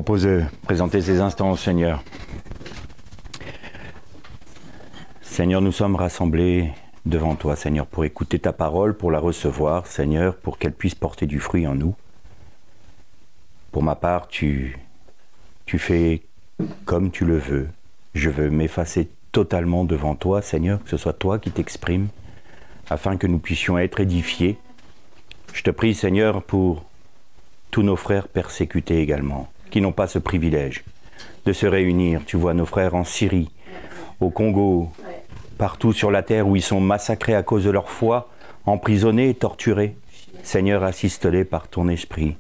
propose de présenter ces instants au Seigneur. Seigneur, nous sommes rassemblés devant toi, Seigneur, pour écouter ta parole, pour la recevoir, Seigneur, pour qu'elle puisse porter du fruit en nous. Pour ma part, tu fais comme tu le veux. Je veux m'effacer totalement devant toi, Seigneur, que ce soit toi qui t'exprimes, afin que nous puissions être édifiés. Je te prie, Seigneur, pour tous nos frères persécutés également, qui n'ont pas ce privilège de se réunir. Tu vois nos frères en Syrie, au Congo, partout sur la terre où ils sont massacrés à cause de leur foi, emprisonnés et torturés. Seigneur, assiste-les par ton esprit.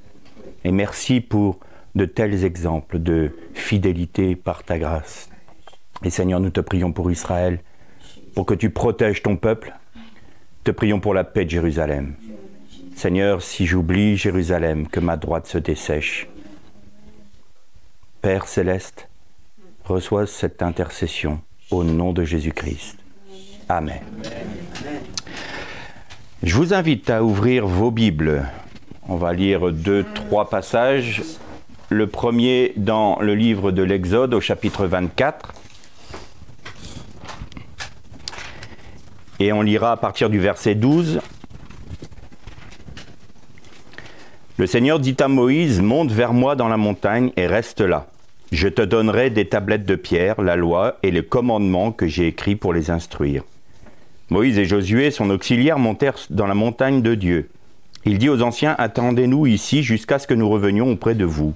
Et merci pour de tels exemples de fidélité par ta grâce. Et Seigneur, nous te prions pour Israël, pour que tu protèges ton peuple. Te prions pour la paix de Jérusalem. Seigneur, si j'oublie Jérusalem, que ma droite se dessèche. Père céleste, reçois cette intercession au nom de Jésus-Christ. Amen. Je vous invite à ouvrir vos Bibles. On va lire 2-3 passages. Le premier dans le livre de l'Exode au chapitre 24. Et on lira à partir du verset 12. Le Seigneur dit à Moïse, « Monte vers moi dans la montagne et reste là. Je te donnerai des tablettes de pierre, la loi et les commandements que j'ai écrits pour les instruire. » Moïse et Josué, son auxiliaire, montèrent dans la montagne de Dieu. Il dit aux anciens, « Attendez-nous ici jusqu'à ce que nous revenions auprès de vous.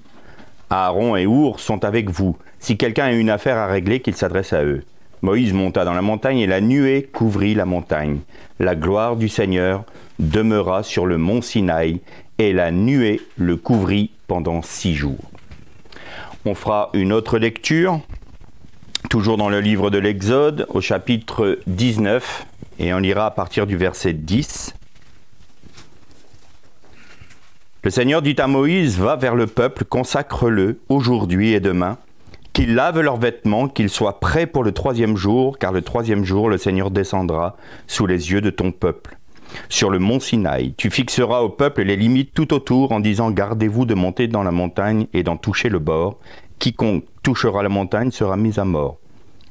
Aaron et Our sont avec vous. Si quelqu'un a une affaire à régler, qu'il s'adresse à eux. » Moïse monta dans la montagne et la nuée couvrit la montagne. La gloire du Seigneur demeura sur le mont Sinaï et la nuée le couvrit pendant 6 jours. On fera une autre lecture, toujours dans le livre de l'Exode, au chapitre 19, et on lira à partir du verset 10. Le Seigneur dit à Moïse, « Va vers le peuple, consacre-le aujourd'hui et demain, qu'ils lavent leurs vêtements, qu'ils soient prêts pour le 3e jour, car le 3e jour, le Seigneur descendra sous les yeux de ton peuple. Sur le mont Sinaï, tu fixeras au peuple les limites tout autour en disant « Gardez-vous de monter dans la montagne et d'en toucher le bord. Quiconque touchera la montagne sera mis à mort.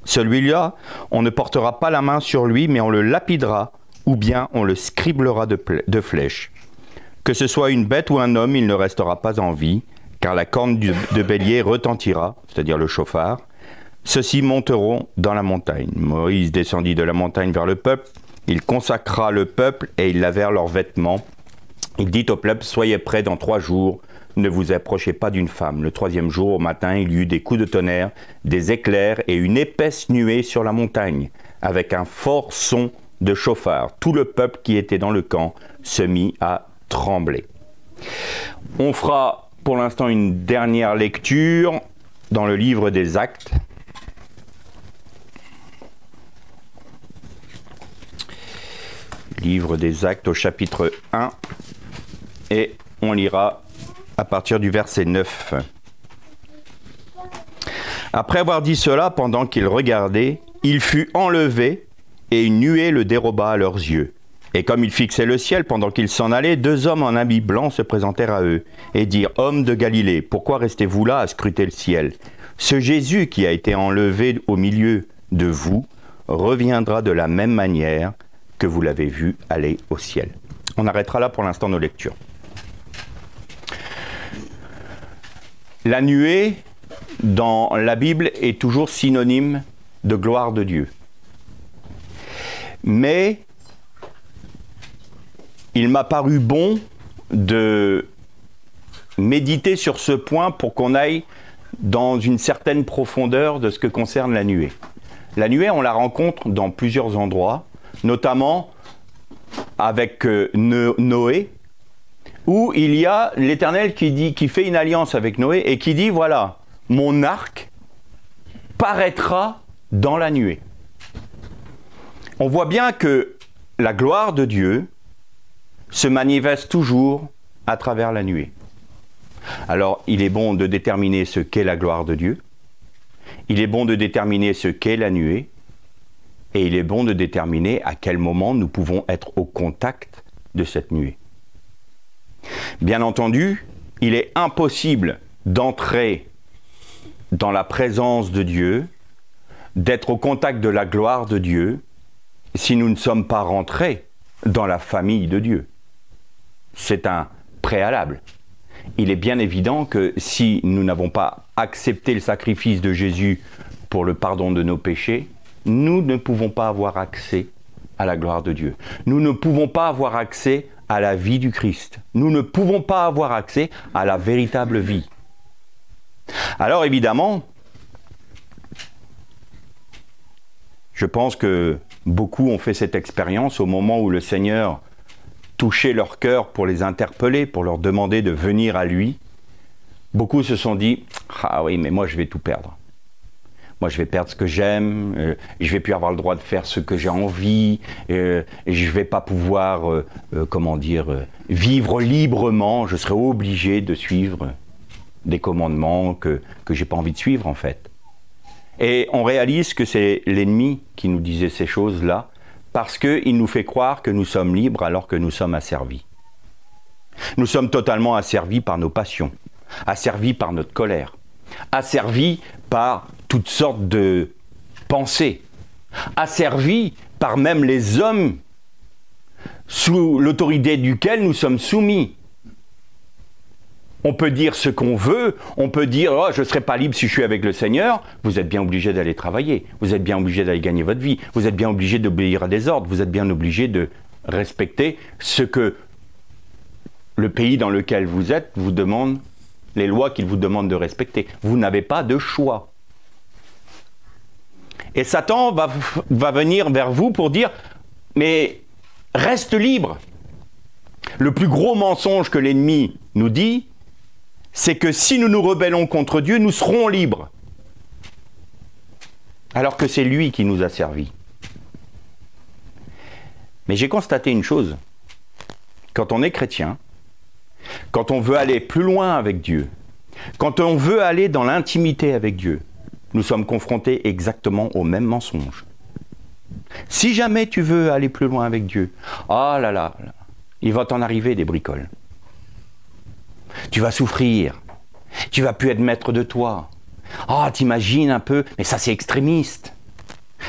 Celui-là, on ne portera pas la main sur lui, mais on le lapidera, ou bien on le scriblera de flèches. Que ce soit une bête ou un homme, il ne restera pas en vie, car la corne de bélier retentira, c'est-à-dire le chauffard. Ceux-ci monteront dans la montagne. » Moïse descendit de la montagne vers le peuple. Il consacra le peuple et ils lavèrent leurs vêtements. Il dit au peuple, « Soyez prêts dans 3 jours, ne vous approchez pas d'une femme. » Le 3e jour, au matin, il y eut des coups de tonnerre, des éclairs et une épaisse nuée sur la montagne, avec un fort son de chauffard. Tout le peuple qui était dans le camp se mit à trembler. On fera pour l'instant une dernière lecture dans le livre des Actes. Livre des Actes au chapitre 1 et on lira à partir du verset 9. Après avoir dit cela, pendant qu'il regardait, il fut enlevé et une nuée le déroba à leurs yeux. Et comme il fixait le ciel pendant qu'il s'en allait, 2 hommes en habits blancs se présentèrent à eux et dirent, « Hommes de Galilée, pourquoi restez-vous là à scruter le ciel? Ce Jésus qui a été enlevé au milieu de vous reviendra de la même manière que vous l'avez vu aller au ciel. » On arrêtera là pour l'instant nos lectures. La nuée, dans la Bible, est toujours synonyme de gloire de Dieu. Mais il m'a paru bon de méditer sur ce point pour qu'on aille dans une certaine profondeur de ce que concerne la nuée. La nuée, on la rencontre dans plusieurs endroits, notamment avec Noé, où il y a l'Éternel qui fait une alliance avec Noé et qui dit, voilà, mon arc paraîtra dans la nuée. On voit bien que la gloire de Dieu se manifeste toujours à travers la nuée. Alors, il est bon de déterminer ce qu'est la gloire de Dieu, il est bon de déterminer ce qu'est la nuée, et il est bon de déterminer à quel moment nous pouvons être au contact de cette nuée. Bien entendu, il est impossible d'entrer dans la présence de Dieu, d'être au contact de la gloire de Dieu, si nous ne sommes pas rentrés dans la famille de Dieu. C'est un préalable. Il est bien évident que si nous n'avons pas accepté le sacrifice de Jésus pour le pardon de nos péchés, nous ne pouvons pas avoir accès à la gloire de Dieu. Nous ne pouvons pas avoir accès à la vie du Christ. Nous ne pouvons pas avoir accès à la véritable vie. Alors évidemment, je pense que beaucoup ont fait cette expérience au moment où le Seigneur touchait leur cœur pour les interpeller, pour leur demander de venir à lui. Beaucoup se sont dit « Ah oui, mais moi je vais tout perdre. Moi je vais perdre ce que j'aime, je vais plus avoir le droit de faire ce que j'ai envie, et je vais pas pouvoir, vivre librement, je serai obligé de suivre des commandements que j'ai pas envie de suivre en fait. » Et on réalise que c'est l'ennemi qui nous disait ces choses-là, parce qu'il nous fait croire que nous sommes libres alors que nous sommes asservis. Nous sommes totalement asservis par nos passions, asservis par notre colère, asservis par toutes sortes de pensées, asservis par même les hommes sous l'autorité duquel nous sommes soumis. On peut dire ce qu'on veut, on peut dire oh, « je ne serai pas libre si je suis avec le Seigneur », vous êtes bien obligé d'aller travailler, vous êtes bien obligé d'aller gagner votre vie, vous êtes bien obligé d'obéir à des ordres, vous êtes bien obligé de respecter ce que le pays dans lequel vous êtes vous demande, les lois qu'il vous demande de respecter. Vous n'avez pas de choix. Et Satan va venir vers vous pour dire « mais reste libre ». Le plus gros mensonge que l'ennemi nous dit, c'est que si nous nous rebellons contre Dieu, nous serons libres. Alors que c'est lui qui nous a servis. Mais j'ai constaté une chose. Quand on est chrétien, quand on veut aller plus loin avec Dieu, quand on veut aller dans l'intimité avec Dieu, nous sommes confrontés exactement au même mensonge. Si jamais tu veux aller plus loin avec Dieu, ah là là, il va t'en arriver des bricoles. Tu vas souffrir. Tu vas plus être maître de toi. Ah, t'imagines un peu, mais ça c'est extrémiste.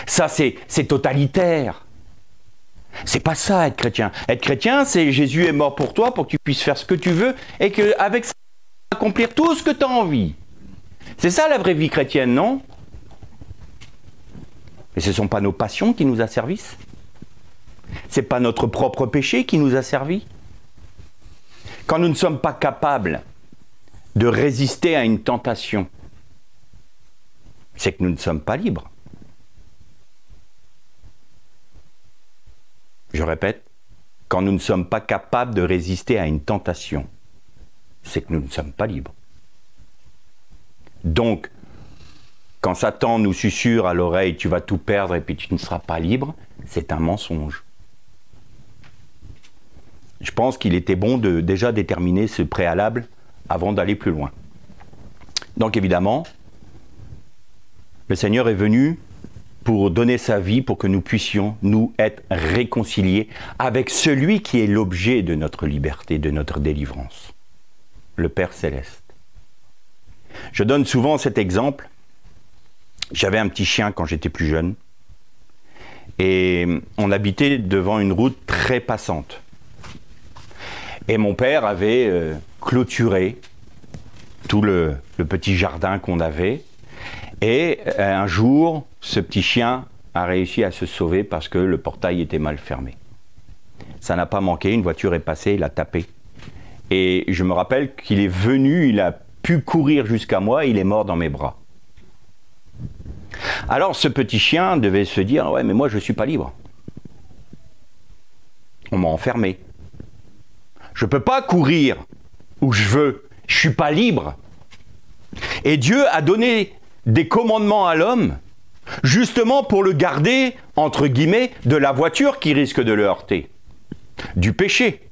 Ça c'est totalitaire. C'est pas ça être chrétien. Être chrétien, c'est Jésus est mort pour toi, pour que tu puisses faire ce que tu veux et qu'avec ça, tu vas accomplir tout ce que tu as envie. C'est ça la vraie vie chrétienne, non? Mais ce ne sont pas nos passions qui nous asservissent. Ce n'est pas notre propre péché qui nous a servi. Quand nous ne sommes pas capables de résister à une tentation, c'est que nous ne sommes pas libres. Je répète, quand nous ne sommes pas capables de résister à une tentation, c'est que nous ne sommes pas libres. Donc, quand Satan nous susurre à l'oreille « tu vas tout perdre et puis tu ne seras pas libre », c'est un mensonge. Je pense qu'il était bon de déjà déterminer ce préalable avant d'aller plus loin. Donc évidemment, le Seigneur est venu pour donner sa vie, pour que nous puissions, nous, être réconciliés avec celui qui est l'objet de notre liberté, de notre délivrance, le Père Céleste. Je donne souvent cet exemple. J'avais un petit chien quand j'étais plus jeune et on habitait devant une route très passante. Et mon père avait clôturé tout le petit jardin qu'on avait. Et un jour, ce petit chien a réussi à se sauver parce que le portail était mal fermé. Ça n'a pas manqué, une voiture est passée, il a tapé. Et je me rappelle qu'il est venu, il a pu courir jusqu'à moi, il est mort dans mes bras. Alors ce petit chien devait se dire « ouais, mais moi je ne suis pas libre. On m'a enfermé. Je ne peux pas courir où je veux. Je ne suis pas libre. » Et Dieu a donné des commandements à l'homme, justement pour le garder, entre guillemets, de la voiture qui risque de le heurter, du péché.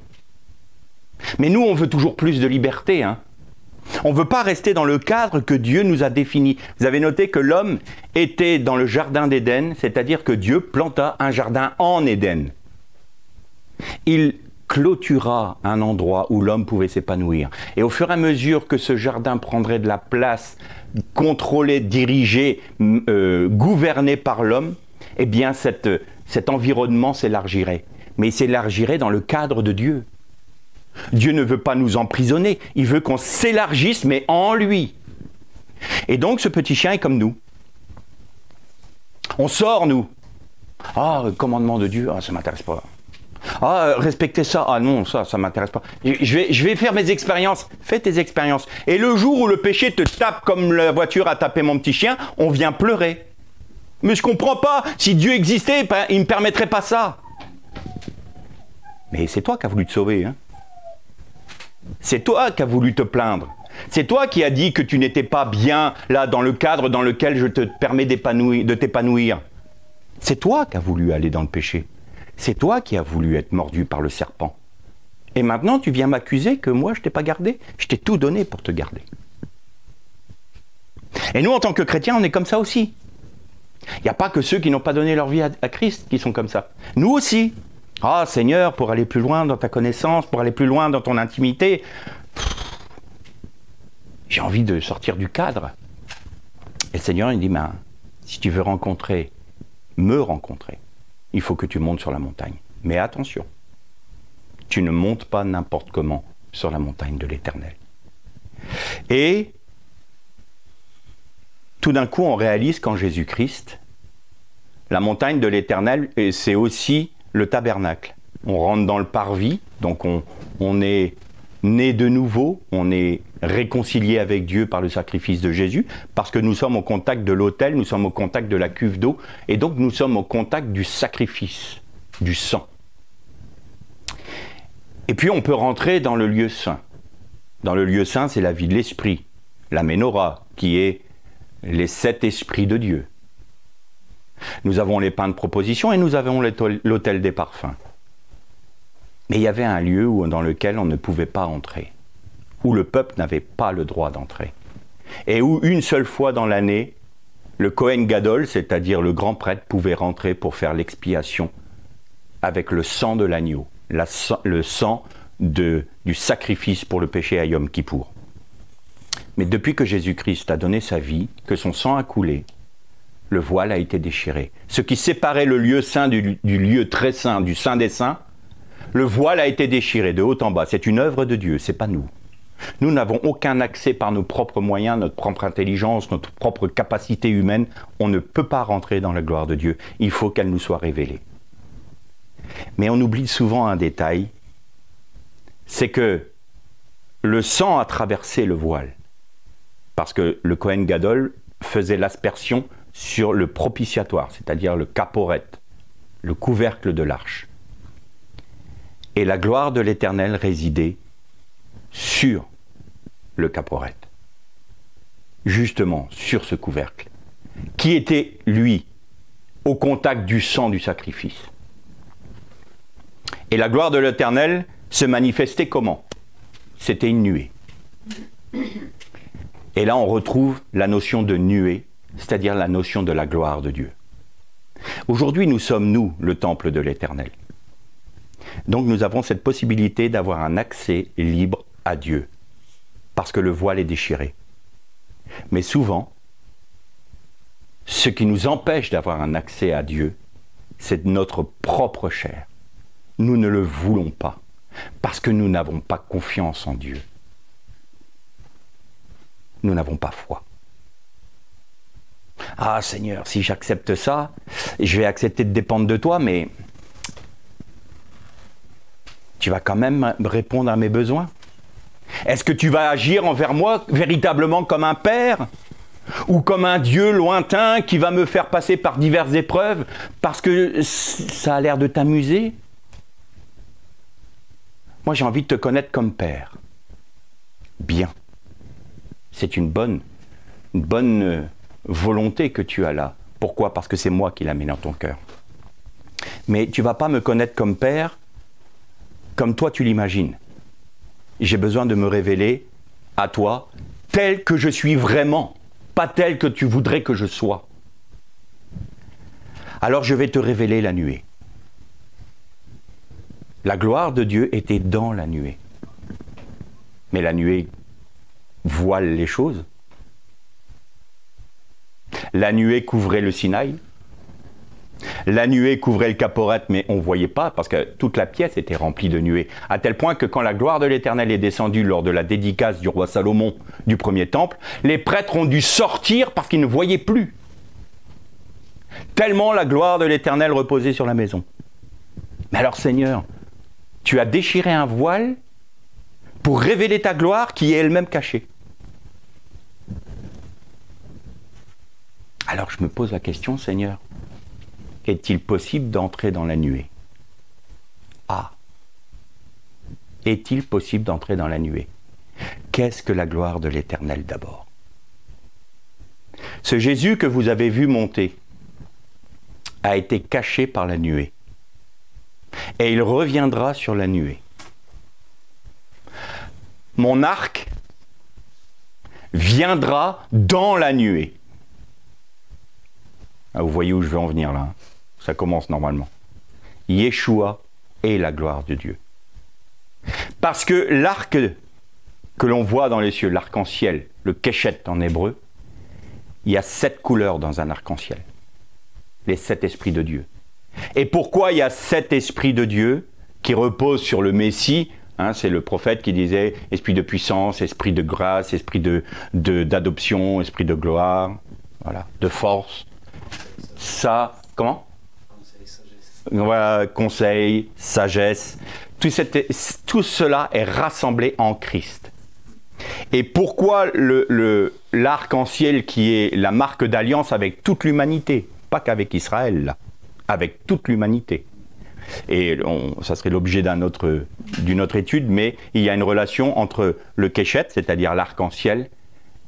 Mais nous, on veut toujours plus de liberté, hein. On ne veut pas rester dans le cadre que Dieu nous a défini. Vous avez noté que l'homme était dans le jardin d'Éden, c'est-à-dire que Dieu planta un jardin en Éden. Il clôtura un endroit où l'homme pouvait s'épanouir. Et au fur et à mesure que ce jardin prendrait de la place contrôlé, dirigé, gouverné par l'homme, eh bien cet environnement s'élargirait. Mais il s'élargirait dans le cadre de Dieu. Dieu ne veut pas nous emprisonner, il veut qu'on s'élargisse, mais en lui. Et donc ce petit chien est comme nous. On sort, nous. Ah, le commandement de Dieu, ah, ça ne m'intéresse pas. Ah, respecter ça, ah non, ça ne m'intéresse pas. Je vais faire mes expériences. Fais tes expériences. Et le jour où le péché te tape comme la voiture a tapé mon petit chien, on vient pleurer. Mais je ne comprends pas. Si Dieu existait, il ne me permettrait pas ça. Mais c'est toi qui as voulu te sauver, hein. C'est toi qui as voulu te plaindre. C'est toi qui as dit que tu n'étais pas bien là dans le cadre dans lequel je te permets de t'épanouir. C'est toi qui as voulu aller dans le péché. C'est toi qui as voulu être mordu par le serpent. Et maintenant tu viens m'accuser que moi je t'ai pas gardé. Je t'ai tout donné pour te garder. Et nous en tant que chrétiens on est comme ça aussi. Il n'y a pas que ceux qui n'ont pas donné leur vie à Christ qui sont comme ça. Nous aussi. Ah Seigneur, pour aller plus loin dans ta connaissance, pour aller plus loin dans ton intimité, j'ai envie de sortir du cadre. Et le Seigneur il dit, ben, si tu veux me rencontrer, il faut que tu montes sur la montagne. Mais attention, tu ne montes pas n'importe comment sur la montagne de l'Éternel. Et tout d'un coup, on réalise qu'en Jésus-Christ, la montagne de l'Éternel, c'est aussi le tabernacle. On rentre dans le parvis, donc on est né de nouveau, on est réconcilié avec Dieu par le sacrifice de Jésus, parce que nous sommes au contact de l'autel, nous sommes au contact de la cuve d'eau, et donc nous sommes au contact du sacrifice, du sang. Et puis on peut rentrer dans le lieu saint. Dans le lieu saint, c'est la vie de l'esprit, la Ménorah, qui est les 7 esprits de Dieu. Nous avons les pains de proposition et nous avons l'autel des parfums. Mais il y avait un lieu dans lequel on ne pouvait pas entrer, où le peuple n'avait pas le droit d'entrer, et où une seule fois dans l'année, le Kohen Gadol, c'est-à-dire le grand prêtre, pouvait rentrer pour faire l'expiation avec le sang de l'agneau, le sang du sacrifice pour le péché à Yom Kippour. Mais depuis que Jésus-Christ a donné sa vie, que son sang a coulé, le voile a été déchiré. Ce qui séparait le lieu saint du lieu très saint, du saint des saints, le voile a été déchiré de haut en bas. C'est une œuvre de Dieu, c'est pas nous. Nous n'avons aucun accès par nos propres moyens, notre propre intelligence, notre propre capacité humaine. On ne peut pas rentrer dans la gloire de Dieu. Il faut qu'elle nous soit révélée. Mais on oublie souvent un détail, c'est que le sang a traversé le voile. Parce que le Kohen Gadol faisait l'aspersion sur le propitiatoire, c'est-à-dire le caporet, le couvercle de l'arche. Et la gloire de l'Éternel résidait sur le caporet, justement sur ce couvercle, qui était, lui, au contact du sang du sacrifice. Et la gloire de l'Éternel se manifestait comment? C'était une nuée. Et là, on retrouve la notion de nuée, c'est-à-dire la notion de la gloire de Dieu. Aujourd'hui, nous sommes, nous, le temple de l'Éternel. Donc nous avons cette possibilité d'avoir un accès libre à Dieu, parce que le voile est déchiré. Mais souvent, ce qui nous empêche d'avoir un accès à Dieu, c'est notre propre chair. Nous ne le voulons pas, parce que nous n'avons pas confiance en Dieu. Nous n'avons pas foi. Ah Seigneur, si j'accepte ça, je vais accepter de dépendre de toi, mais tu vas quand même répondre à mes besoins? Est-ce que tu vas agir envers moi véritablement comme un père? Ou comme un Dieu lointain qui va me faire passer par diverses épreuves parce que ça a l'air de t'amuser? Moi j'ai envie de te connaître comme père. Bien. C'est une bonne volonté que tu as là. Pourquoi? Parce que c'est moi qui la mets dans ton cœur. Mais tu ne vas pas me connaître comme père comme toi tu l'imagines. J'ai besoin de me révéler à toi tel que je suis vraiment, pas tel que tu voudrais que je sois. Alors je vais te révéler la nuée. La gloire de Dieu était dans la nuée. Mais la nuée voile les choses. La nuée couvrait le Sinaï. La nuée couvrait le Caporet, mais on ne voyait pas parce que toute la pièce était remplie de nuées. À tel point que quand la gloire de l'Éternel est descendue lors de la dédicace du roi Salomon du premier temple, les prêtres ont dû sortir parce qu'ils ne voyaient plus. Tellement la gloire de l'Éternel reposait sur la maison. Mais alors Seigneur, tu as déchiré un voile pour révéler ta gloire qui est elle-même cachée. Alors je me pose la question, Seigneur, est-il possible d'entrer dans la nuée? Ah! Est-il possible d'entrer dans la nuée? Qu'est-ce que la gloire de l'Éternel d'abord? Ce Jésus que vous avez vu monter a été caché par la nuée. Et il reviendra sur la nuée. Mon arc viendra dans la nuée. Ah, vous voyez où je veux en venir là. Ça commence normalement. Yeshua est la gloire de Dieu. Parce que l'arc que l'on voit dans les cieux, l'arc-en-ciel, le keshet en hébreu, il y a 7 couleurs dans un arc-en-ciel. Les 7 esprits de Dieu. Et pourquoi il y a 7 esprits de Dieu qui reposent sur le Messie? C'est le prophète qui disait esprit de puissance, esprit de grâce, esprit d'adoption, esprit de gloire, voilà, de force. Ça, comment? Voilà, conseil, sagesse. Tout cela est rassemblé en Christ. Et pourquoi l'arc-en-ciel qui est la marque d'alliance avec toute l'humanité? Pas qu'avec Israël, là. Avec toute l'humanité. Et ça serait l'objet d'une autre étude, mais il y a une relation entre le Keshet, c'est-à-dire l'arc-en-ciel,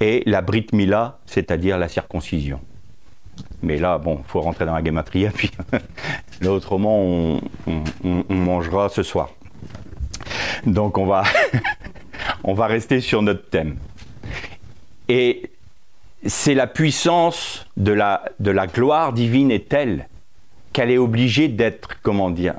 et la Brit Mila, c'est-à-dire la circoncision. Mais là, bon, il faut rentrer dans la gématria, puis autrement, on mangera ce soir. Donc on va, on va rester sur notre thème. Et c'est la puissance de la gloire divine est telle qu'elle est obligée d'être, comment dire,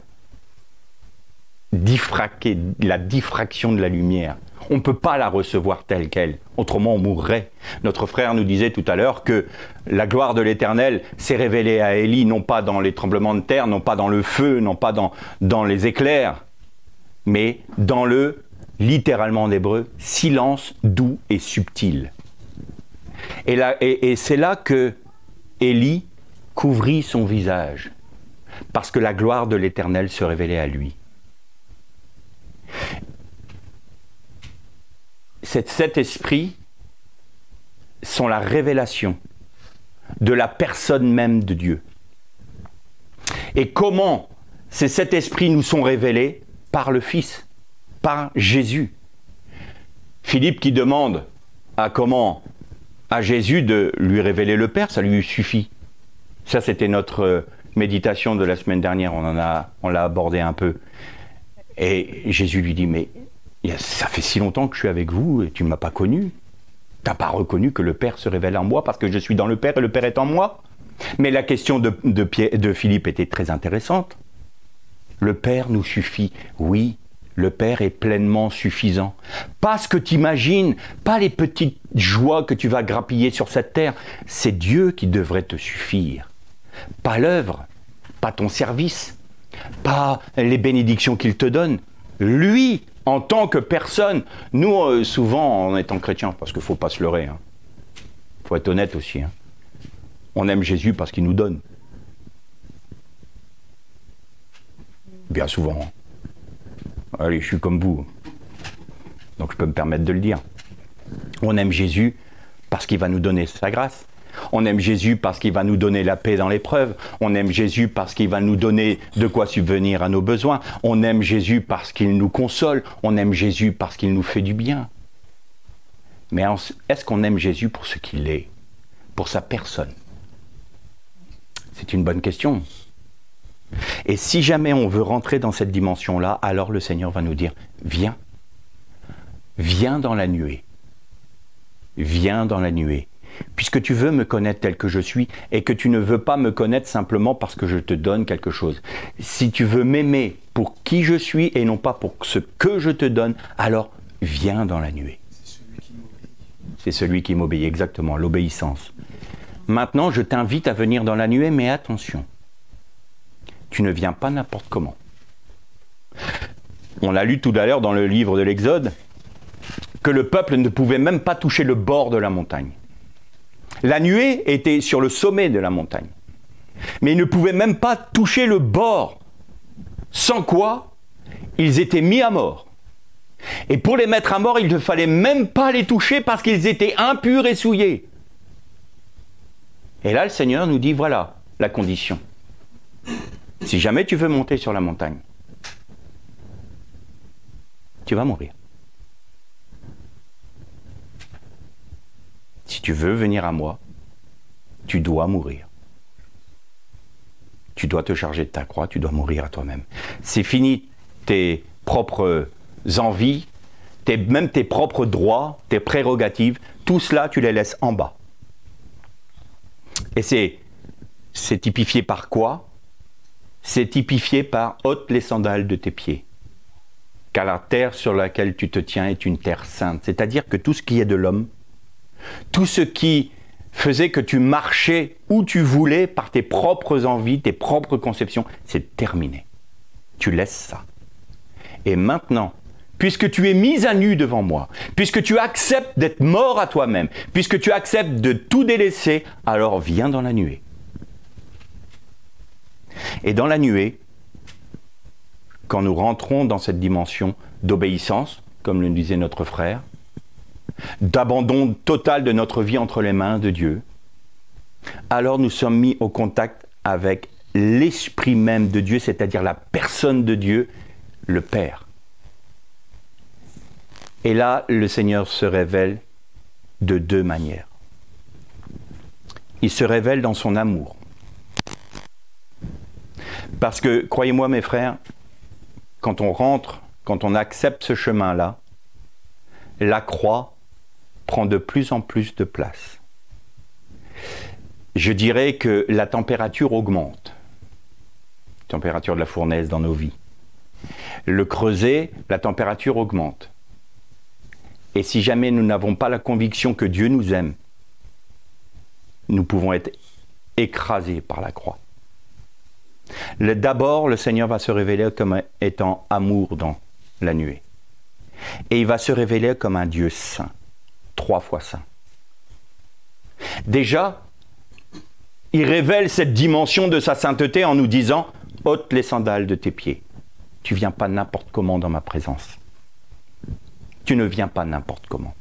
diffraquée, la diffraction de la lumière. On ne peut pas la recevoir telle qu'elle, autrement on mourrait. Notre frère nous disait tout à l'heure que la gloire de l'Éternel s'est révélée à Élie, non pas dans les tremblements de terre, non pas dans le feu, non pas dans les éclairs, mais dans le, littéralement en hébreu, silence doux et subtil. Et c'est là que Élie couvrit son visage, parce que la gloire de l'Éternel se révélait à lui. Ces 7 esprits sont la révélation de la personne même de Dieu. Et comment ces 7 esprits nous sont révélés? Par le Fils, par Jésus. Philippe qui demande à Jésus de lui révéler le Père, ça lui suffit. Ça, c'était notre méditation de la semaine dernière, on l'a abordé un peu. Et Jésus lui dit, mais ça fait si longtemps que je suis avec vous et tu ne m'as pas connu. Tu n'as pas reconnu que le Père se révèle en moi parce que je suis dans le Père et le Père est en moi. Mais la question de Philippe était très intéressante. Le Père nous suffit. Oui, le Père est pleinement suffisant. Pas ce que tu imagines, pas les petites joies que tu vas grappiller sur cette terre. C'est Dieu qui devrait te suffire. Pas l'œuvre, pas ton service, pas les bénédictions qu'il te donne. Lui, en tant que personne, nous, souvent, en étant chrétiens, parce qu'il ne faut pas se leurrer, faut être honnête aussi, on aime Jésus parce qu'il nous donne. Bien souvent. Allez, je suis comme vous. Donc je peux me permettre de le dire. On aime Jésus parce qu'il va nous donner sa grâce. On aime Jésus parce qu'il va nous donner la paix dans l'épreuve. On aime Jésus parce qu'il va nous donner de quoi subvenir à nos besoins. On aime Jésus parce qu'il nous console. On aime Jésus parce qu'il nous fait du bien. Mais est-ce qu'on aime Jésus pour ce qu'il est? Pour sa personne? C'est une bonne question. Et si jamais on veut rentrer dans cette dimension-là, alors le Seigneur va nous dire, viens. Viens dans la nuée. Viens dans la nuée. Puisque tu veux me connaître tel que je suis et que tu ne veux pas me connaître simplement parce que je te donne quelque chose. Si tu veux m'aimer pour qui je suis et non pas pour ce que je te donne, alors viens dans la nuée. C'est celui qui m'obéit, exactement, l'obéissance. Maintenant, je t'invite à venir dans la nuée, mais attention, tu ne viens pas n'importe comment. On a lu tout à l'heure dans le livre de l'Exode que le peuple ne pouvait même pas toucher le bord de la montagne. La nuée était sur le sommet de la montagne. Mais ils ne pouvaient même pas toucher le bord. Sans quoi, ils étaient mis à mort. Et pour les mettre à mort, il ne fallait même pas les toucher parce qu'ils étaient impurs et souillés. Et là, le Seigneur nous dit, voilà la condition. Si jamais tu veux monter sur la montagne, tu vas mourir. Si tu veux venir à moi, tu dois mourir. Tu dois te charger de ta croix, tu dois mourir à toi-même. C'est fini tes propres envies, même tes propres droits, tes prérogatives, tout cela, tu les laisses en bas. Et c'est typifié par quoi? C'est typifié par « ôte les sandales de tes pieds ». Car la terre sur laquelle tu te tiens est une terre sainte. C'est-à-dire que tout ce qui est de l'homme, tout ce qui faisait que tu marchais où tu voulais par tes propres envies, tes propres conceptions, c'est terminé. Tu laisses ça. Et maintenant, puisque tu es mis à nu devant moi, puisque tu acceptes d'être mort à toi-même, puisque tu acceptes de tout délaisser, alors viens dans la nuée. Et dans la nuée, quand nous rentrons dans cette dimension d'obéissance, comme le disait notre frère, d'abandon total de notre vie entre les mains de Dieu, alors nous sommes mis au contact avec l'esprit même de Dieu, c'est-à-dire la personne de Dieu, le Père. Et là, le Seigneur se révèle de deux manières. Il se révèle dans son amour. Parce que, croyez-moi mes frères, quand on rentre, quand on accepte ce chemin-là, la croix prend de plus en plus de place. Je dirais que la température augmente. Température de la fournaise dans nos vies. Le creuset, la température augmente. Et si jamais nous n'avons pas la conviction que Dieu nous aime, nous pouvons être écrasés par la croix. D'abord, le Seigneur va se révéler comme étant amour dans la nuée. Et il va se révéler comme un Dieu saint, 3 fois saint. Déjà, il révèle cette dimension de sa sainteté en nous disant « ôte les sandales de tes pieds ». Tu ne viens pas n'importe comment dans ma présence. Tu ne viens pas n'importe comment.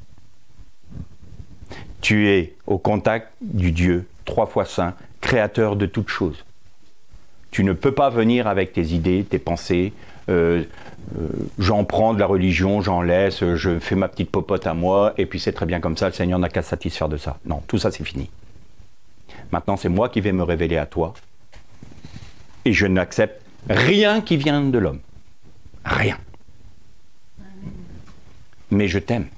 Tu es au contact du Dieu, 3 fois saint, créateur de toutes choses. Tu ne peux pas venir avec tes idées, tes pensées, j'en prends de la religion, j'en laisse, je fais ma petite popote à moi, et puis c'est très bien comme ça, le Seigneur n'a qu'à se satisfaire de ça. Non, tout ça c'est fini. Maintenant c'est moi qui vais me révéler à toi, et je n'accepte rien qui vient de l'homme. Rien. Mais je t'aime.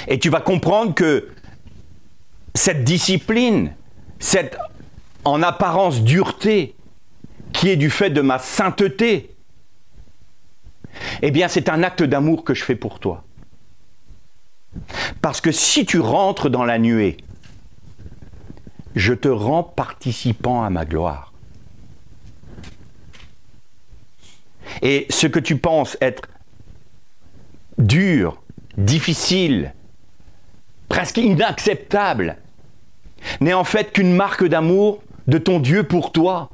Et tu vas comprendre que cette discipline, cette en apparence dureté, qui est du fait de ma sainteté, eh bien c'est un acte d'amour que je fais pour toi. Parce que si tu rentres dans la nuée, je te rends participant à ma gloire. Et ce que tu penses être dur, difficile, presque inacceptable, n'est en fait qu'une marque d'amour de ton Dieu pour toi.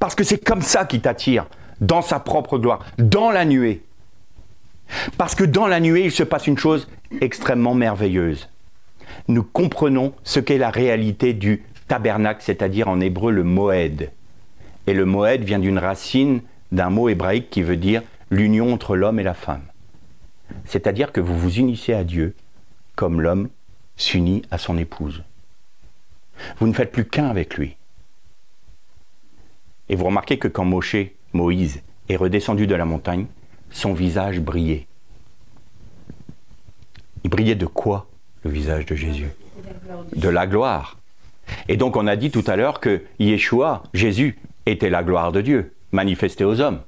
Parce que c'est comme ça qu'il t'attire, dans sa propre gloire, dans la nuée. Parce que dans la nuée, il se passe une chose extrêmement merveilleuse. Nous comprenons ce qu'est la réalité du tabernacle, c'est-à-dire en hébreu le moed. Et le moed vient d'une racine d'un mot hébraïque qui veut dire l'union entre l'homme et la femme. C'est-à-dire que vous vous unissez à Dieu comme l'homme s'unit à son épouse. Vous ne faites plus qu'un avec lui. Et vous remarquez que quand Moïse, est redescendu de la montagne, son visage brillait. Il brillait de quoi, le visage de Jésus? De la gloire. Et donc on a dit tout à l'heure que Yeshua, Jésus, était la gloire de Dieu, manifestée aux hommes.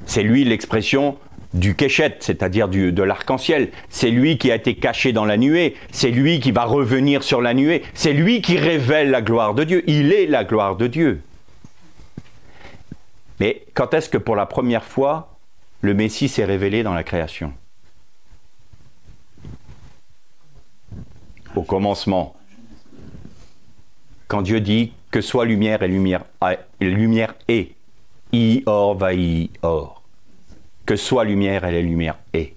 C'est lui l'expression du Keshet, c'est-à-dire de l'arc-en-ciel. C'est lui qui a été caché dans la nuée. C'est lui qui va revenir sur la nuée. C'est lui qui révèle la gloire de Dieu. Il est la gloire de Dieu. Mais quand est-ce que pour la première fois, le Messie s'est révélé dans la création? Au commencement. Quand Dieu dit que soit lumière et lumière est. Ior vai or. Que soit lumière et la lumière est.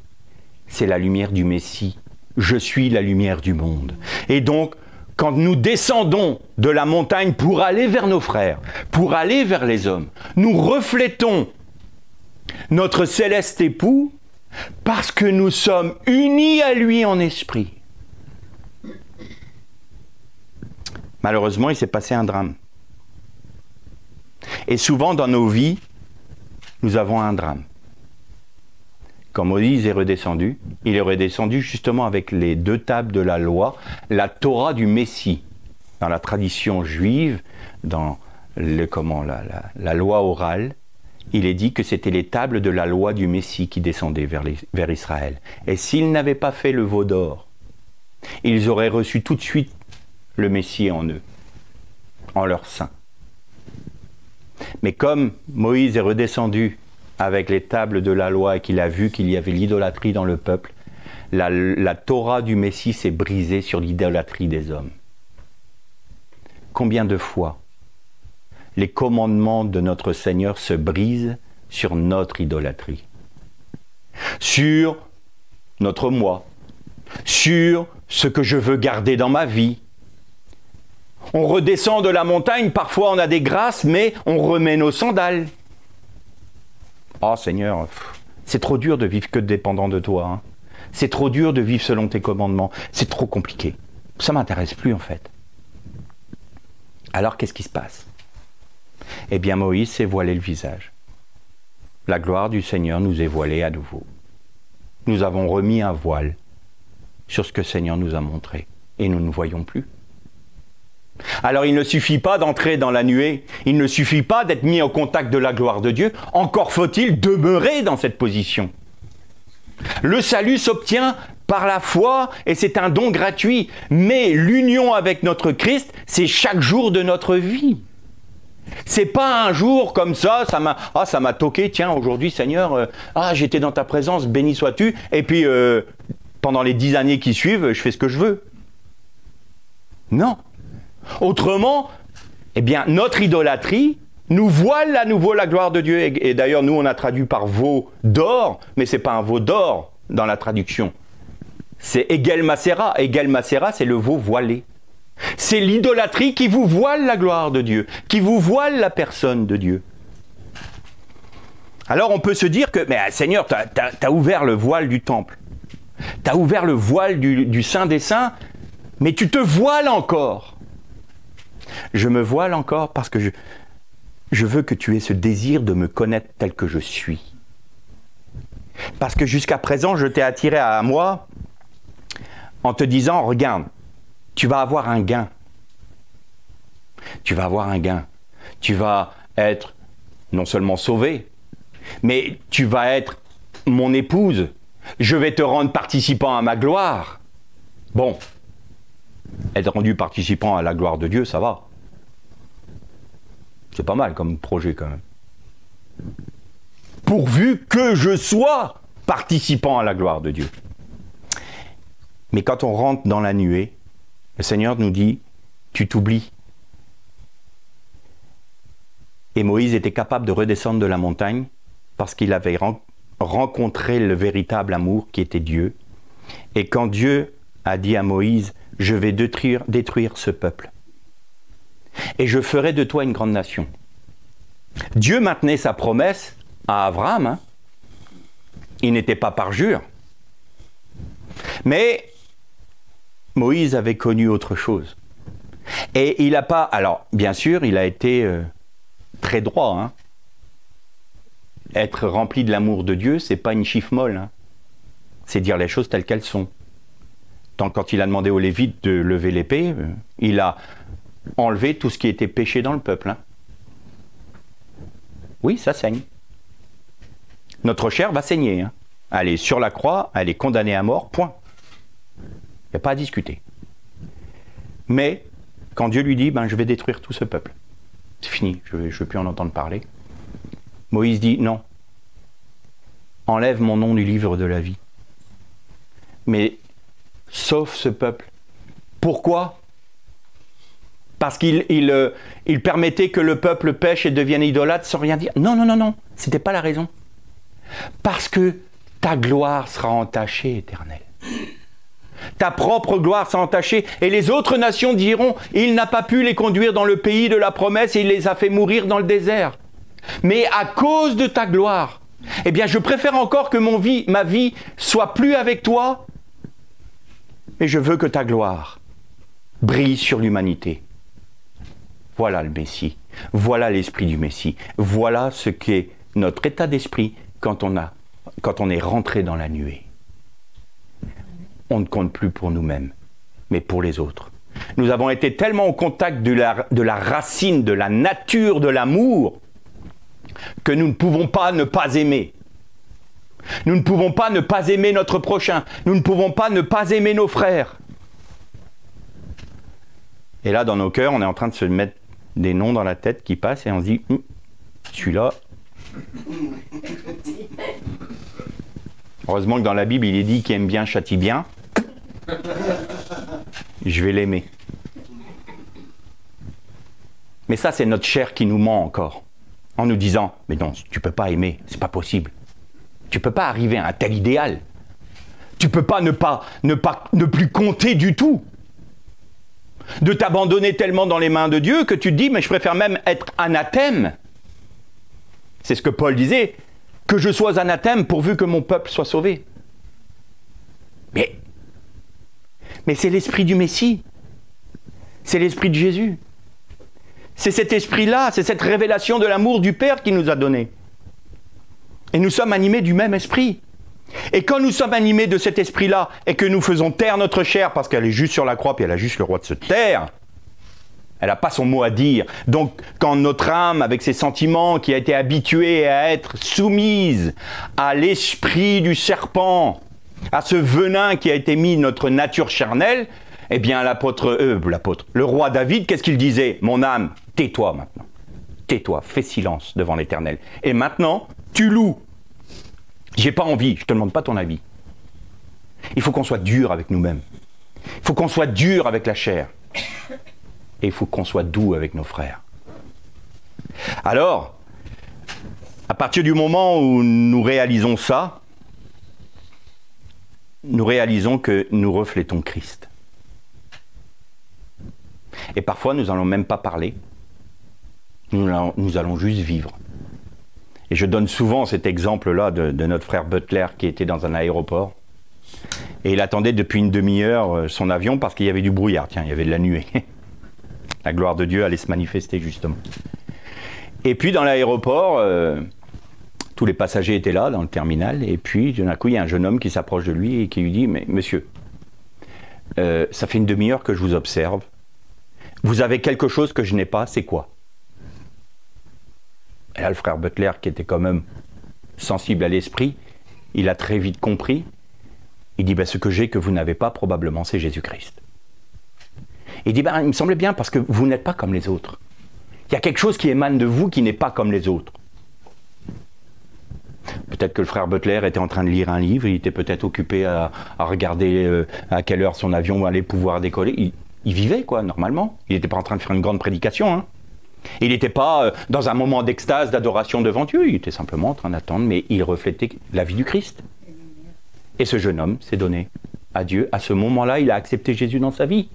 C'est la lumière du Messie. Je suis la lumière du monde. Et donc, quand nous descendons de la montagne pour aller vers nos frères, pour aller vers les hommes, nous reflétons notre céleste époux parce que nous sommes unis à lui en esprit. Malheureusement, il s'est passé un drame. Et souvent dans nos vies, nous avons un drame. Quand Moïse est redescendu, il est redescendu justement avec les 2 tables de la loi, la Torah du Messie. Dans la tradition juive, dans la loi orale, il est dit que c'était les tables de la loi du Messie qui descendaient vers Israël. Et s'ils n'avaient pas fait le veau d'or, ils auraient reçu tout de suite le Messie en eux, en leur sein. Mais comme Moïse est redescendu avec les tables de la loi et qu'il a vu qu'il y avait l'idolâtrie dans le peuple, la Torah du Messie s'est brisée sur l'idolâtrie des hommes. Combien de fois les commandements de notre Seigneur se brisent sur notre idolâtrie, sur notre moi, sur ce que je veux garder dans ma vie. On redescend de la montagne, parfois on a des grâces, mais on remet nos sandales. Oh Seigneur, c'est trop dur de vivre que dépendant de toi. Hein. C'est trop dur de vivre selon tes commandements. C'est trop compliqué. Ça ne m'intéresse plus en fait. Alors qu'est-ce qui se passe? Eh bien Moïse s'est voilé le visage. La gloire du Seigneur nous est voilée à nouveau. Nous avons remis un voile sur ce que le Seigneur nous a montré. Et nous ne voyons plus. Alors il ne suffit pas d'entrer dans la nuée, il ne suffit pas d'être mis au contact de la gloire de Dieu, encore faut-il demeurer dans cette position. Le salut s'obtient par la foi et c'est un don gratuit, mais l'union avec notre Christ, c'est chaque jour de notre vie. C'est pas un jour comme ça m'a toqué, tiens aujourd'hui Seigneur, j'étais dans ta présence, béni sois-tu, et puis pendant les 10 années qui suivent, je fais ce que je veux. Non. Autrement, eh bien, notre idolâtrie nous voile à nouveau la gloire de Dieu. Et d'ailleurs, nous, on a traduit par veau d'or, mais ce n'est pas un veau d'or dans la traduction. C'est Egel Macera. Egel Macera, c'est le veau voilé. C'est l'idolâtrie qui vous voile la gloire de Dieu, qui vous voile la personne de Dieu. Alors, on peut se dire que, mais Seigneur, tu as ouvert le voile du temple. Tu as ouvert le voile du Saint des Saints, mais tu te voiles encore. Je me voile encore parce que je veux que tu aies ce désir de me connaître tel que je suis. Parce que jusqu'à présent, je t'ai attiré à moi en te disant, regarde, tu vas avoir un gain. Tu vas avoir un gain. Tu vas être non seulement sauvé, mais tu vas être mon épouse. Je vais te rendre participant à ma gloire. Bon. Être rendu participant à la gloire de Dieu, ça va. C'est pas mal comme projet quand même. Pourvu que je sois participant à la gloire de Dieu. Mais quand on rentre dans la nuée, le Seigneur nous dit, tu t'oublies. Et Moïse était capable de redescendre de la montagne parce qu'il avait rencontré le véritable amour qui était Dieu. Et quand Dieu a dit à Moïse, je vais détruire ce peuple. Et je ferai de toi une grande nation. Dieu maintenait sa promesse à Abraham. Hein. Il n'était pas parjure. Mais Moïse avait connu autre chose. Et il n'a pas... Alors, bien sûr, il a été très droit. Hein. Être rempli de l'amour de Dieu, c'est pas une chiffre molle. Hein. C'est dire les choses telles qu'elles sont. Quand il a demandé aux Lévites de lever l'épée, il a enlevé tout ce qui était péché dans le peuple. Hein. Oui, ça saigne. Notre chair va saigner. Hein. Elle est sur la croix, elle est condamnée à mort, point. Il n'y a pas à discuter. Mais, quand Dieu lui dit, je vais détruire tout ce peuple, c'est fini, je ne veux plus en entendre parler. Moïse dit, non, enlève mon nom du livre de la vie. Mais, sauve ce peuple. Pourquoi ? Parce qu'il permettait que le peuple pêche et devienne idolâtre sans rien dire. Non, ce n'était pas la raison. Parce que ta gloire sera entachée, Éternel. Ta propre gloire sera entachée. Et les autres nations diront, il n'a pas pu les conduire dans le pays de la promesse et il les a fait mourir dans le désert. Mais à cause de ta gloire, eh bien je préfère encore que ma vie soit plus avec toi, mais je veux que ta gloire brille sur l'humanité. Voilà le Messie. Voilà l'esprit du Messie. Voilà ce qu'est notre état d'esprit quand on est rentré dans la nuée. On ne compte plus pour nous-mêmes, mais pour les autres. Nous avons été tellement au contact de la racine, de la nature de l'amour, que nous ne pouvons pas ne pas aimer. Nous ne pouvons pas ne pas aimer notre prochain. Nous ne pouvons pas ne pas aimer nos frères. Et là, dans nos cœurs, on est en train de se mettre des noms dans la tête qui passent et on se dit, celui-là... Heureusement que dans la Bible, il est dit qui aime bien châtie bien. Je vais l'aimer. Mais ça, c'est notre chair qui nous ment encore. En nous disant, mais non, tu ne peux pas aimer, c'est pas possible. Tu ne peux pas arriver à un tel idéal. Tu ne peux pas ne plus compter du tout. De t'abandonner tellement dans les mains de Dieu que tu te dis, mais je préfère même être anathème. C'est ce que Paul disait, que je sois anathème pourvu que mon peuple soit sauvé. Mais c'est l'esprit du Messie. C'est l'esprit de Jésus. C'est cet esprit-là, c'est cette révélation de l'amour du Père qui nous a donné. Et nous sommes animés du même esprit. Et quand nous sommes animés de cet esprit-là et que nous faisons taire notre chair parce qu'elle est juste sur la croix puis elle a juste le droit de se taire, elle n'a pas son mot à dire. Donc quand notre âme, avec ses sentiments, qui a été habituée à être soumise à l'esprit du serpent, à ce venin qui a été mis notre nature charnelle, eh bien le roi David, qu'est-ce qu'il disait ? Mon âme, tais-toi maintenant. Tais-toi, fais silence devant l'Éternel. Et maintenant, tu loues. J'ai pas envie, je te demande pas ton avis. Il faut qu'on soit dur avec nous-mêmes. Il faut qu'on soit dur avec la chair. Et il faut qu'on soit doux avec nos frères. Alors, à partir du moment où nous réalisons ça, nous réalisons que nous reflétons Christ. Et parfois, nous n'allons même pas parler. Nous allons juste vivre. Et je donne souvent cet exemple-là de notre frère Butler qui était dans un aéroport. Et il attendait depuis une demi-heure son avion parce qu'il y avait du brouillard. Tiens, il y avait de la nuée. La gloire de Dieu allait se manifester justement. Et puis dans l'aéroport, tous les passagers étaient là dans le terminal. Et puis d'un coup, il y a un jeune homme qui s'approche de lui et qui lui dit « Mais monsieur, ça fait une demi-heure que je vous observe. Vous avez quelque chose que je n'ai pas, c'est quoi ?» Et là, le frère Butler, qui était quand même sensible à l'esprit, il a très vite compris. Il dit, ce que j'ai que vous n'avez pas, probablement, c'est Jésus-Christ. Il dit, il me semblait bien, parce que vous n'êtes pas comme les autres. Il y a quelque chose qui émane de vous qui n'est pas comme les autres. Peut-être que le frère Butler était en train de lire un livre, il était peut-être occupé à regarder à quelle heure son avion allait pouvoir décoller. Il vivait, quoi, normalement. Il n'était pas en train de faire une grande prédication, hein. Il n'était pas dans un moment d'extase, d'adoration devant Dieu, il était simplement en train d'attendre, mais il reflétait la vie du Christ. Et ce jeune homme s'est donné à Dieu. À ce moment-là, il a accepté Jésus dans sa vie.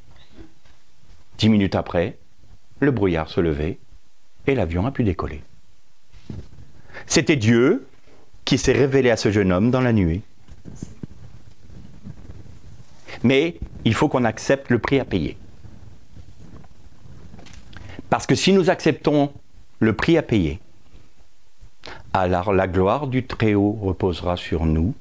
10 minutes après, le brouillard se levait et l'avion a pu décoller. C'était Dieu qui s'est révélé à ce jeune homme dans la nuée. Mais il faut qu'on accepte le prix à payer. Parce que si nous acceptons le prix à payer, alors la gloire du Très-Haut reposera sur nous,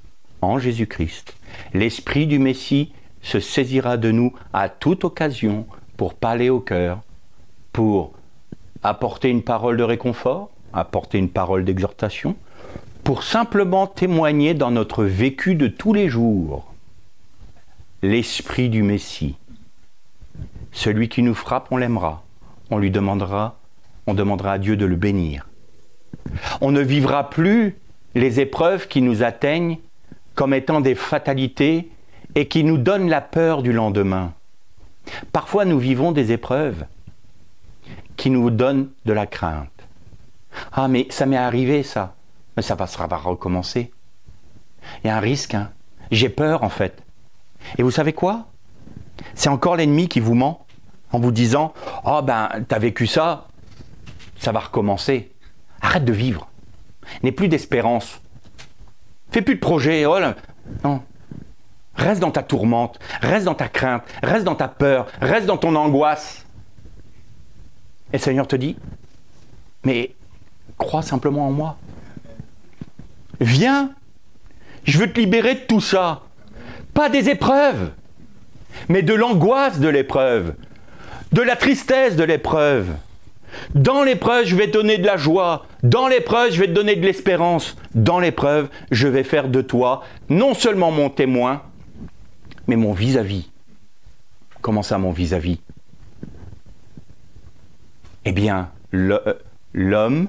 en Jésus-Christ. L'Esprit du Messie se saisira de nous à toute occasion pour parler au cœur, pour apporter une parole de réconfort, apporter une parole d'exhortation, pour simplement témoigner dans notre vécu de tous les jours l'esprit du Messie. Celui qui nous frappe, on l'aimera. On demandera à Dieu de le bénir. On ne vivra plus les épreuves qui nous atteignent comme étant des fatalités et qui nous donnent la peur du lendemain. Parfois, nous vivons des épreuves qui nous donnent de la crainte. Ah, mais ça m'est arrivé, ça. Mais ça va recommencer. Il y a un risque, hein. J'ai peur, en fait. Et vous savez quoi? C'est encore l'ennemi qui vous ment en vous disant « Oh, ben, t'as vécu ça, ça va recommencer. » Arrête de vivre. N'aie plus d'espérance. Fais plus de projet. Oh là. Non. Reste dans ta tourmente, reste dans ta crainte, reste dans ta peur, reste dans ton angoisse. Et le Seigneur te dit, mais crois simplement en moi. Viens, je veux te libérer de tout ça. Pas des épreuves, mais de l'angoisse de l'épreuve, de la tristesse de l'épreuve. Dans l'épreuve, je vais te donner de la joie. Dans l'épreuve, je vais te donner de l'espérance. Dans l'épreuve, je vais faire de toi non seulement mon témoin, mais mon vis-à-vis. Comment ça, mon vis-à-vis? Eh bien, l'homme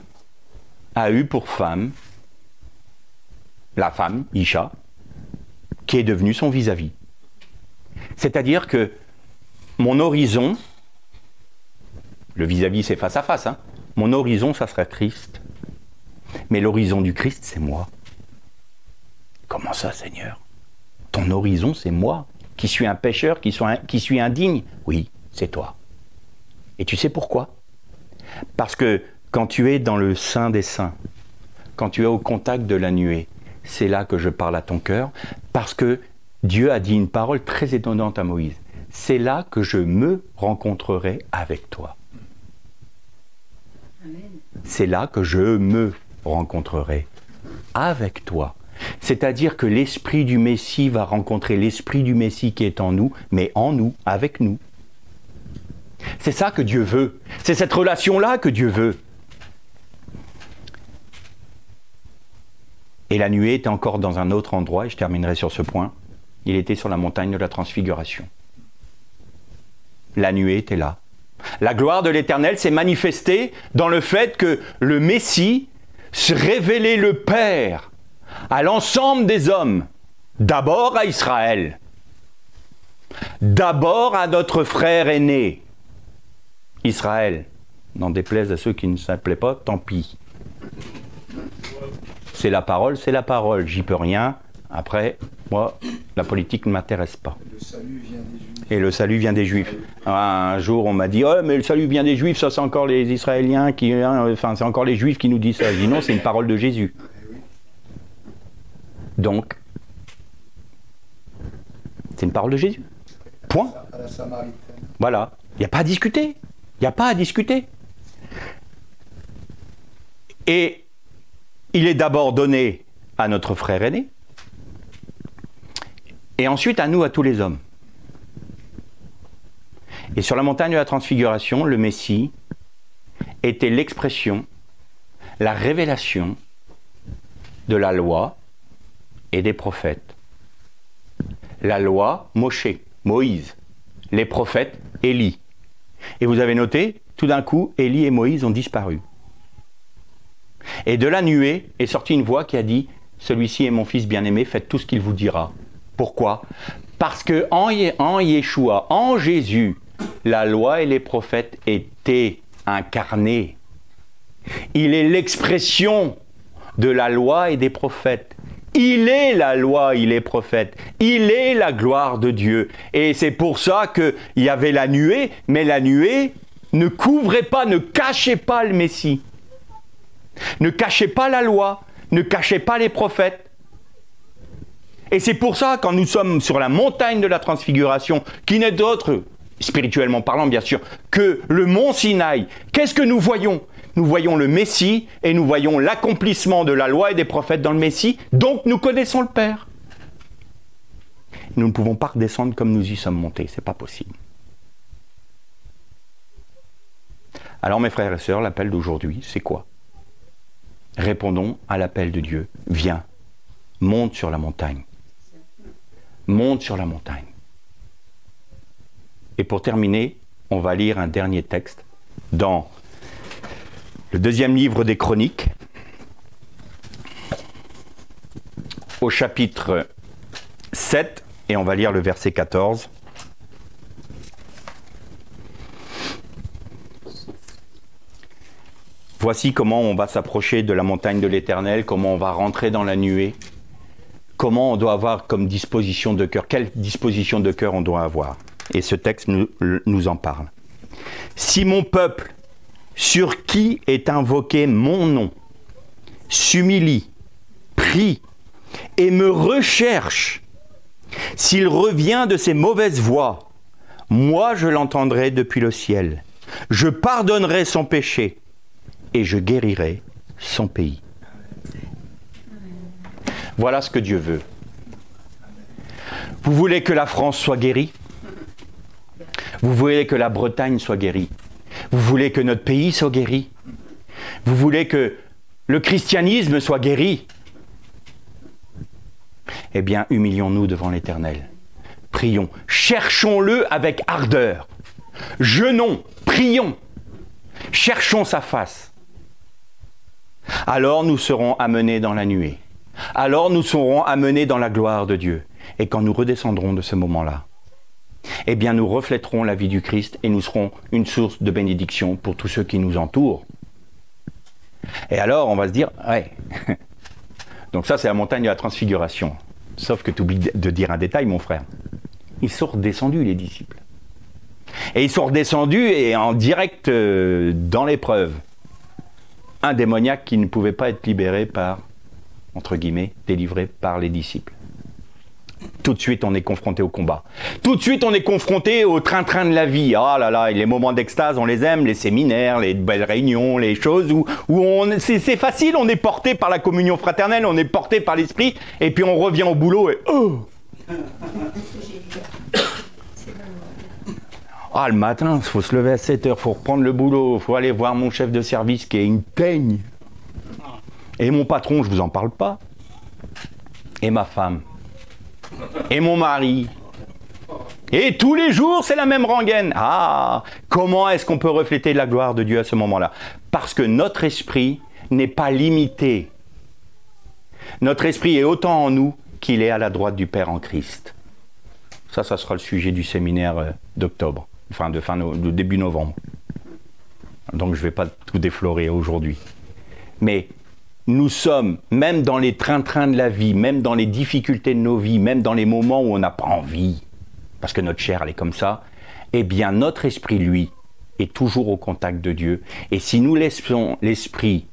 a eu pour femme, la femme, Isha, qui est devenue son vis-à-vis. C'est-à-dire que mon horizon, le vis-à-vis c'est face à face, hein, mon horizon ça serait Christ, mais l'horizon du Christ c'est moi. Comment ça, Seigneur? Ton horizon c'est moi, qui suis un pécheur, qui suis indigne? Oui, c'est toi. Et tu sais pourquoi? Parce que quand tu es dans le sein des saints, quand tu es au contact de la nuée, c'est là que je parle à ton cœur, parce que Dieu a dit une parole très étonnante à Moïse. C'est là que je me rencontrerai avec toi. C'est là que je me rencontrerai avec toi. C'est-à-dire que l'esprit du Messie va rencontrer l'esprit du Messie qui est en nous, mais en nous, avec nous. C'est ça que Dieu veut. C'est cette relation-là que Dieu veut. Et la nuée était encore dans un autre endroit, et je terminerai sur ce point. Il était sur la montagne de la Transfiguration. La nuée était là. La gloire de l'Éternel s'est manifestée dans le fait que le Messie se révélait le Père à l'ensemble des hommes, d'abord à Israël, d'abord à notre frère aîné, Israël. N'en déplaise à ceux qui ne s'appelaient pas, tant pis. C'est la parole, j'y peux rien. Après, moi, la politique ne m'intéresse pas. Et le salut vient des Juifs. Un jour, on m'a dit, oh, mais le salut vient des Juifs, ça c'est encore les Israéliens, c'est encore les Juifs qui nous disent ça. Je dis non, c'est une parole de Jésus. Donc, c'est une parole de Jésus. Point. Voilà. Il n'y a pas à discuter. Il n'y a pas à discuter. Et il est d'abord donné à notre frère aîné, et ensuite à nous, à tous les hommes. Et sur la montagne de la Transfiguration, le Messie était l'expression, la révélation de la loi et des prophètes. La loi, Moïse. Les prophètes, Élie. Et vous avez noté, tout d'un coup, Élie et Moïse ont disparu. Et de la nuée est sortie une voix qui a dit « Celui-ci est mon fils bien-aimé, faites tout ce qu'il vous dira. » Pourquoi? Parce que en Yeshua, en Jésus, la loi et les prophètes étaient incarnés. Il est l'expression de la loi et des prophètes. Il est la loi, il est prophète. Il est la gloire de Dieu. Et c'est pour ça qu'il y avait la nuée, mais la nuée ne couvrait pas, ne cachait pas le Messie. Ne cachait pas la loi, ne cachait pas les prophètes. Et c'est pour ça, quand nous sommes sur la montagne de la Transfiguration, qui n'est d'autre, spirituellement parlant bien sûr, que le mont Sinaï, qu'est-ce que nous voyons? Nous voyons le Messie et nous voyons l'accomplissement de la loi et des prophètes dans le Messie, donc nous connaissons le Père. Nous ne pouvons pas redescendre comme nous y sommes montés, c'est pas possible. Alors mes frères et sœurs, l'appel d'aujourd'hui, c'est quoi? répondons à l'appel de Dieu. Viens, monte sur la montagne. Monte sur la montagne. Et pour terminer, on va lire un dernier texte dans le 2e livre des Chroniques, au chapitre 7, et on va lire le verset 14. Voici comment on va s'approcher de la montagne de l'Éternel, comment on va rentrer dans la nuée, comment on doit avoir comme disposition de cœur, quelle disposition de cœur on doit avoir. Et ce texte nous en parle. Si mon peuple, sur qui est invoqué mon nom, s'humilie, prie et me recherche, s'il revient de ses mauvaises voies, moi je l'entendrai depuis le ciel. Je pardonnerai son péché et je guérirai son pays. Voilà ce que Dieu veut. Vous voulez que la France soit guérie? Vous voulez que la Bretagne soit guérie? Vous voulez que notre pays soit guéri? Vous voulez que le christianisme soit guéri? Eh bien, humilions-nous devant l'Éternel. Prions, cherchons-le avec ardeur. Jeûnons, prions, cherchons sa face. Alors nous serons amenés dans la nuée. Alors nous serons amenés dans la gloire de Dieu. Et quand nous redescendrons de ce moment-là, eh bien nous reflèterons la vie du Christ et nous serons une source de bénédiction pour tous ceux qui nous entourent. Et alors on va se dire, ouais, donc ça c'est la montagne de la transfiguration. Sauf que tu oublies de dire un détail, mon frère. Ils sont redescendus, les disciples. Et ils sont redescendus et en direct dans l'épreuve. Un démoniaque qui ne pouvait pas être libéré par, entre guillemets, délivré par les disciples. Tout de suite, on est confronté au combat. Tout de suite, on est confronté au train-train de la vie. Ah là là, et les moments d'extase, on les aime, les séminaires, les belles réunions, les choses où c'est facile, on est porté par la communion fraternelle, on est porté par l'esprit, et puis on revient au boulot et oh! Ah, le matin, il faut se lever à 7h, il faut reprendre le boulot, il faut aller voir mon chef de service qui est une teigne. Et mon patron, je ne vous en parle pas. Et ma femme. Et mon mari. Et tous les jours, c'est la même rengaine. Ah, comment est-ce qu'on peut refléter la gloire de Dieu à ce moment-là? Parce que notre esprit n'est pas limité. Notre esprit est autant en nous qu'il est à la droite du Père en Christ. Ça sera le sujet du séminaire d'octobre, de début novembre. Donc je ne vais pas tout déflorer aujourd'hui. Mais nous sommes, même dans les trains-trains de la vie, même dans les difficultés de nos vies, même dans les moments où on n'a pas envie, parce que notre chair, elle est comme ça, eh bien notre esprit, lui, est toujours au contact de Dieu. Et si nous laissons l'esprit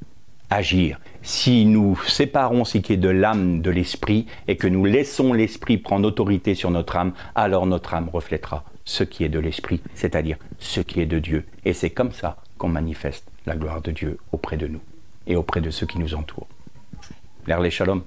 agir, si nous séparons ce qui est de l'âme de l'esprit et que nous laissons l'esprit prendre autorité sur notre âme, alors notre âme reflètera ce qui est de l'esprit, c'est-à-dire ce qui est de Dieu. Et c'est comme ça qu'on manifeste la gloire de Dieu auprès de nous et auprès de ceux qui nous entourent. L'Erlé Shalom.